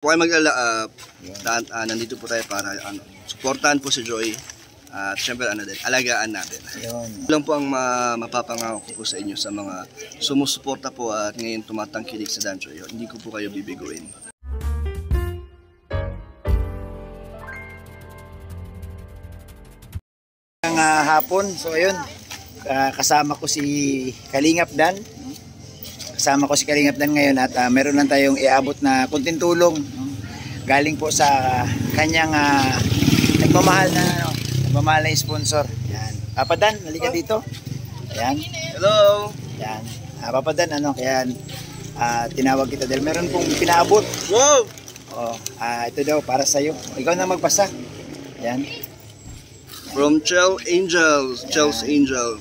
Huwag kayo mag-alala, nandito po tayo para suportahan po si Joy at syempre alagaan natin. Yun lang po ang mapapangako ko po sa inyo sa mga sumusuporta po at ngayon tumatangkilik sa Dan Joy. Hindi ko po kayo bibiguin. Ang hapon, so ayun, kasama ko si Kalingap Dan. Kasama ko si Kalingap Dan ngayon at meron lang tayong iabot na kunting tulong galing po sa kanyang nagmamahal na sponsor. Yan. Papa Dan, halika dito. Yan. Hello. Yan. Papa Dan, kaya tinawag kita dahil meron pong pinaabot. Wow. Ito daw para sa iyo. Ikaw na magbasa. Yan. From Chels Angel.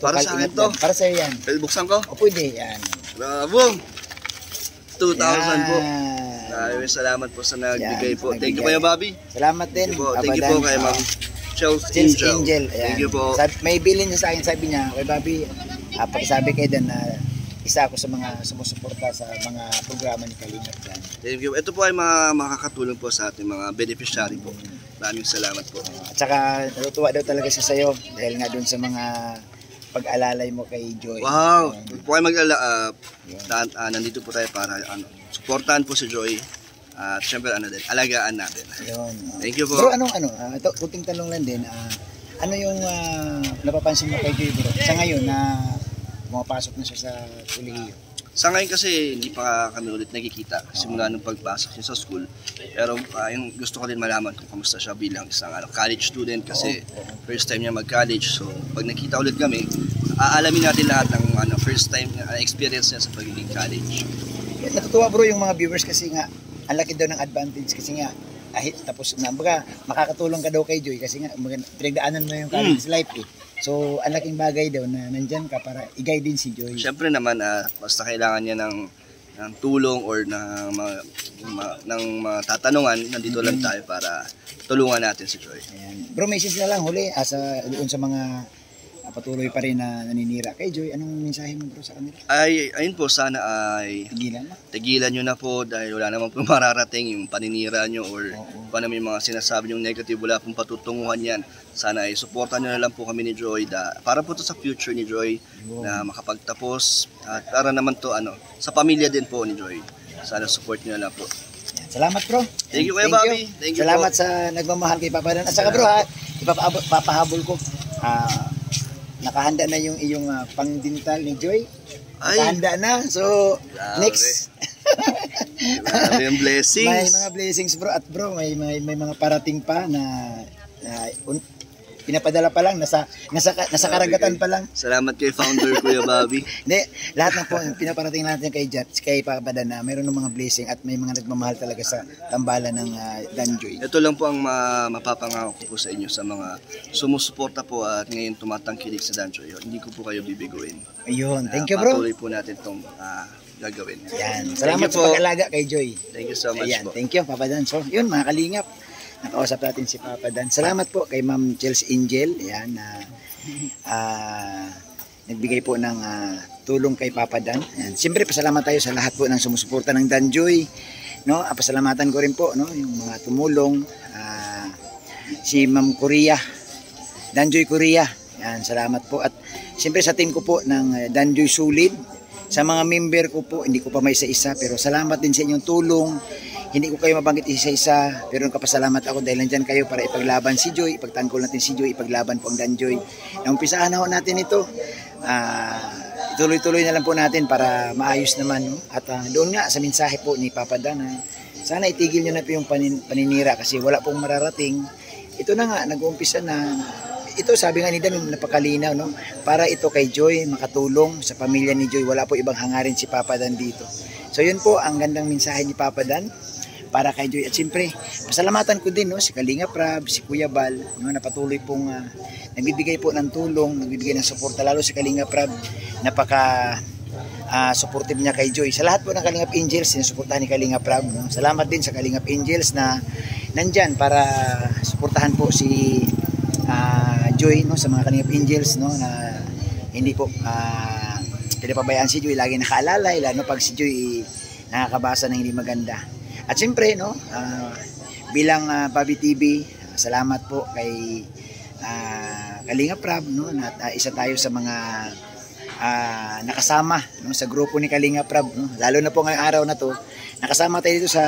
Para sa akin to. Para sa iyo yan. Buksan ko? O pwede. Yan. Bravo! 2,000 po. Salamat po sa nagbigay po. Thank you kayo, Bobby. Salamat din. Thank you po kay Ma'am Chels Angel. Thank you po. May bilin niya sa akin, sabi niya, kay Bobby, pakisabi kayo din na isa ako sa mga sumusuporta sa mga programa ni Kalingap Dan. Thank you. Ito po ay makakatulong po sa ating mga beneficiary po. Maraming salamat po. At saka natutuwa daw talaga siya sa'yo dahil nga doon sa mga pag-alalay mo kay Joy. Wow! Huwag kayo mag-alala, nandito po tayo para suportahan po si Joy at syempre alagaan natin. Yun. Thank you po. Bro, ito, kunting tanong lang din, ano yung napapansin mo kay Joy, bro? Sa ngayon na pumapasok na siya sa kolehiyo. Sa ngayon kasi hindi pa kami ulit nagkikita simula nung pagpasok niya sa school. Pero yung gusto ko din malaman kung kamusta siya bilang isang college student kasi first time niya mag-college. So pag nakita ulit kami, aalamin natin lahat ng first time experience niya sa pagiging college. Natutuwa bro yung mga viewers kasi nga ang laki daw ng advantage kasi nga tapos na makakatulong ka daw kay Joy kasi nga pinagdaanan mo yung college life eh. So, ang laking bagay daw na nandyan ka para i-guide din si Joy. Siyempre naman, basta kailangan niya ng tulong or ng mga tatanungan, nandito lang tayo para tulungan natin si Joy. Ayan. Bro, message na lang huli doon sa mga patuloy pa rin na naninira kay Joy. Anong mensahe mo bro sa kanila? Ayun po, sana ay tigilan nyo na po dahil wala naman po mararating yung paninira nyo or kung ano may mga sinasabi yung negative, wala pong patutunguhan yan. Sana ay supportan nyo na lang po kami ni Joy para po to sa future ni Joy na makapagtapos at para naman to sa pamilya din po ni Joy. Sana support nyo na lang po. Salamat bro. Thank you kuya Bobby. Thank you salamat po. Sa nagmamahal kay Papa Dan. At saka bro ipapahabol ko. Nakahanda na yung iyong pang-dental ni Joy. Nakahanda na. So, next. Grabe yung blessings. May mga blessings bro. At bro, may mga parating pa na pinapadala pa lang. Nasa karagatan pa lang. Salamat kay founder Kuya Bobby. Hindi, lahat na po pinaparating natin kay Papa Dan na mayroon ng mga blessing at may mga nagmamahal talaga sa tambalan ng Dan Joy. Ito lang po ang mapapangako ko po sa inyo sa mga sumusuporta po at ngayon tumatangkilik sa Dan Joy. Hindi ko po kayo bibiguin. Ayun, thank you bro. Patuloy po natin itong gagawin. Yan, salamat sa pag-alaga kay Joy. Thank you so much po. Thank you Papa Dan. So, yun mga kalingap. Nakausap natin si Papa Dan. Salamat po kay Ma'am Chels Angel. Yan, nagbigay po ng tulong kay Papa Dan. Yan. Siyempre, pasalamat tayo sa lahat po ng sumusuporta ng Dan Joy. No? Pasalamatan ko rin po yung mga tumulong. Si Ma'am Korea. Dan Joy Korea. Yan, salamat po. At siyempre sa team ko po ng Dan Joy Solid. Sa mga member ko po, hindi ko pa may isa-isa. Pero salamat din sa inyong tulong. Hindi ko kayo mabanggit isa-isa, pero kapasalamat ako dahil nandyan kayo para ipaglaban si Joy, ipagtanggol natin si Joy, ipaglaban po ang Dan Joy. Naumpisahan na ho natin ito, tuloy-tuloy na lang po natin para maayos naman. No? At doon nga sa mensahe po ni Papa Dan, sana itigil nyo na po yung paninira kasi wala pong mararating. Ito na nga, nag-uumpisa na. Ito sabi nga ni Dan, napakalinaw, no? Para ito kay Joy, makatulong sa pamilya ni Joy. Wala po ibang hangarin si Papa Dan dito. So yun po, ang gandang mensahe ni Papa Dan para kay Joy. At siyempre, pasalamatan ko din si Kalingap Rab, si Kuya Bal, na patuloy pong nagbibigay po ng tulong, nagbibigay ng suporta, lalo si Kalingap Rab, napaka supportive niya kay Joy. Sa lahat po ng Kalingap Angels, sinusuportahan ni Kalingap Rab. Salamat din sa Kalingap Angels na nandyan para suportahan po si Joy, sa mga Kalingap Angels, na hindi po pinapabayaan si Joy, lagi nakaalalay, lalo pag si Joy nakakabasa ng hindi maganda. At siyempre, no, bilang Bobby TV, salamat po kay Kalinga Prab, no, na isa tayo sa mga nakasama, no, sa grupo ni Kalinga Prab, no. Lalo na po ngayong araw na to, nakasama tayo dito sa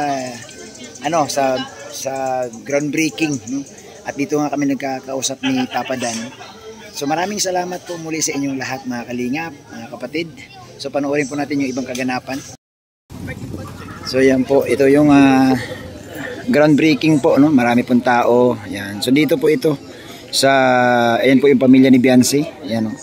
sa groundbreaking, no. At dito nga kami nagkakausap ni Papa Dan. So maraming salamat po muli sa inyong lahat, mga kalingap, mga kapatid. So panoorin po natin yung ibang kaganapan. So yan po, ito yung groundbreaking po, no? Marami pong tao. Yan. So dito po ito sa, ayan po yung pamilya ni Biancy. Ayan, no?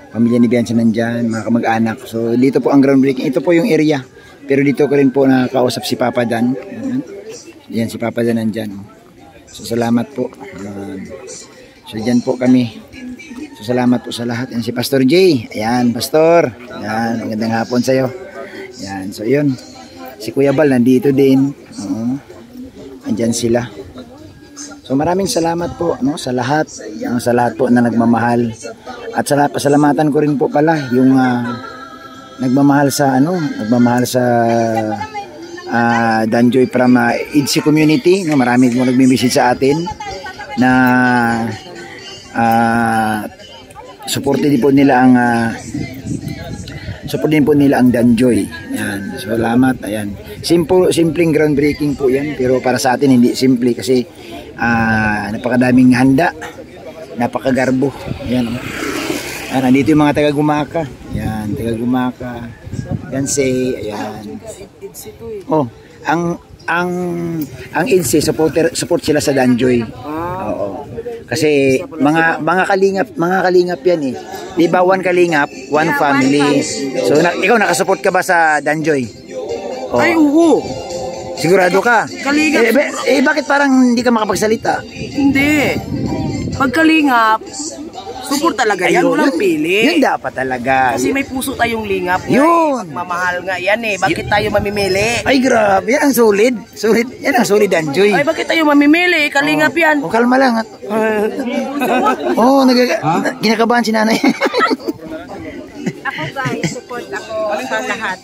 Pamilya ni Biancy nandyan, mga kamag-anak. So dito po ang groundbreaking. Ito po yung area. Pero dito ko rin po nakausap si Papa Dan. Ayan, yan, si Papa Dan nandyan. No? So salamat po. So dyan po kami. So salamat po sa lahat. Yan si Pastor J. Ayan, Pastor. Ayan, magandang hapon sa'yo. Ayan, so yun. Si Kuya Bal nandito din. Andyan sila. So maraming salamat po, no, sa lahat po na nagmamahal. At pasalamatan ko rin po pala yung nagmamahal sa Danjoy from EDC community, no. Marami mo nagme-message sa atin na support din po nila ang Danjoy. Ayan, salamat. Ayan. Simpleng groundbreaking po 'yan, pero para sa atin hindi simple kasi napakadaming handa, napakagarbo. Ayan. Ayan, nandito yung mga taga-Gumaka. Ayan, taga-Gumaka. Ganse, ayan. Oh, ang EDC support sila sa Danjoy. Oo. Kasi mga kalingap yan eh. Di ba, one kalingap, one family. So ikaw nakasupport ka ba sa Danjoy? Oh. Ay, oo. Sigurado ka? Kalingap. Bakit parang hindi ka makapagsalita? Hindi. Pag kalingap, support talaga yan. Walang pili. Yun dapat talaga. Kasi may puso tayong lingap. Yun. Mamahal nga yan eh. Bakit tayo mamimili? Ay, grabe. Yan ang solid. Yan ang solid, Danjoy. Ay, bakit tayo mamimili? Kalingap yan. O, kalma lang. Kinakabahan si nanay. Ako guys, support ako sa lahat.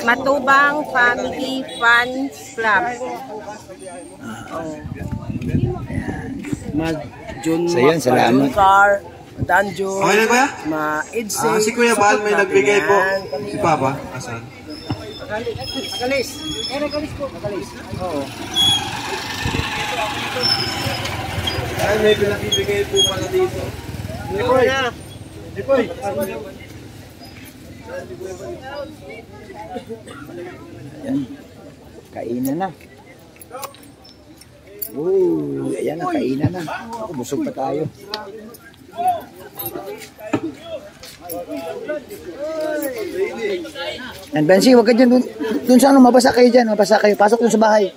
Matubang Family Fans Club. So yun, salamat. Car, Danjoy, Okay na kuya? ma-EDC. Si Kuya Bal may nagbigay po. Si Papa? Asan? Akalis. Akalis po. Akalis. Oo. Ay, may pinakibigay po pala dito. Lipoy. Lipoy. Yan. Kainan na. Ayan na, kainan na. Ako, busog pa tayo. And Bensi, huwag ka dyan. Dun sa ano, mabasa kayo dyan. Mabasa kayo. Pasok dun sa bahay.